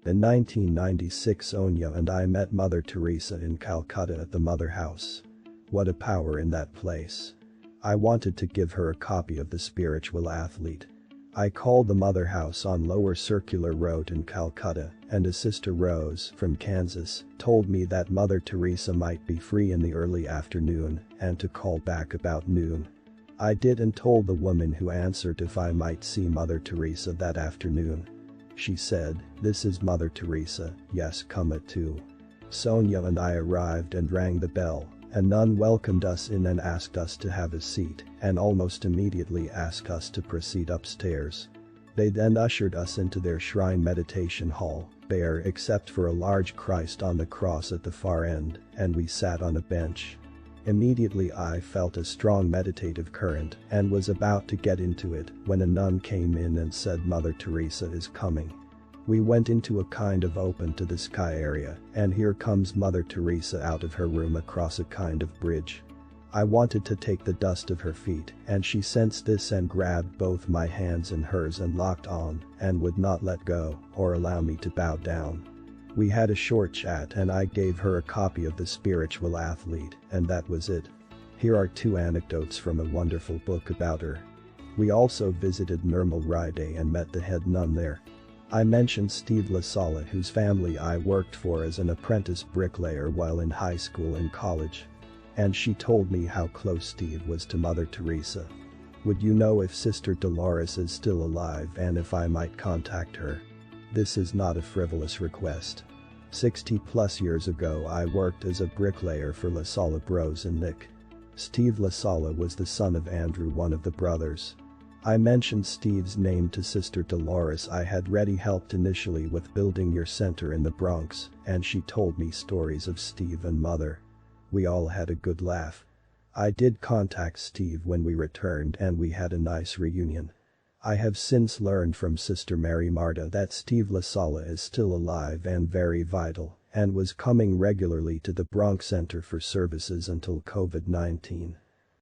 In 1996 Sonia and I met Mother Teresa in Calcutta at the Mother House. What a power in that place. I wanted to give her a copy of The Spiritual Athlete. I called the Mother House on Lower Circular Road in Calcutta, and a Sister Rose from Kansas told me that Mother Teresa might be free in the early afternoon and to call back about noon. I did and told the woman who answered if I might see Mother Teresa that afternoon. She said, "This is Mother Teresa, yes, come at 2. Sonia and I arrived and rang the bell. A nun welcomed us in and asked us to have a seat and almost immediately asked us to proceed upstairs. They then ushered us into their shrine meditation hall, bare except for a large Christ on the cross at the far end, and we sat on a bench. Immediately I felt a strong meditative current and was about to get into it when a nun came in and said Mother Teresa is coming. We went into a kind of open to the sky area, and here comes Mother Teresa out of her room across a kind of bridge. I wanted to take the dust of her feet, and she sensed this and grabbed both my hands in hers and locked on, and would not let go or allow me to bow down. We had a short chat and I gave her a copy of The Spiritual Athlete, and that was it. Here are 2 anecdotes from a wonderful book about her. We also visited Nirmal Ride and met the head nun there. I mentioned Steve LaSala, whose family I worked for as an apprentice bricklayer while in high school and college. And she told me how close Steve was to Mother Teresa. Would you know if Sister Dolores is still alive and if I might contact her? This is not a frivolous request. 60+ years ago I worked as a bricklayer for LaSala Bros and Nick. Steve LaSala was the son of Andrew, one of the brothers. I mentioned Steve's name to Sister Dolores. I had ready helped initially with building your center in the Bronx, and she told me stories of Steve and Mother. We all had a good laugh. I did contact Steve when we returned and we had a nice reunion. I have since learned from Sister Mary Marta that Steve LaSala is still alive and very vital and was coming regularly to the Bronx Center for services until COVID-19.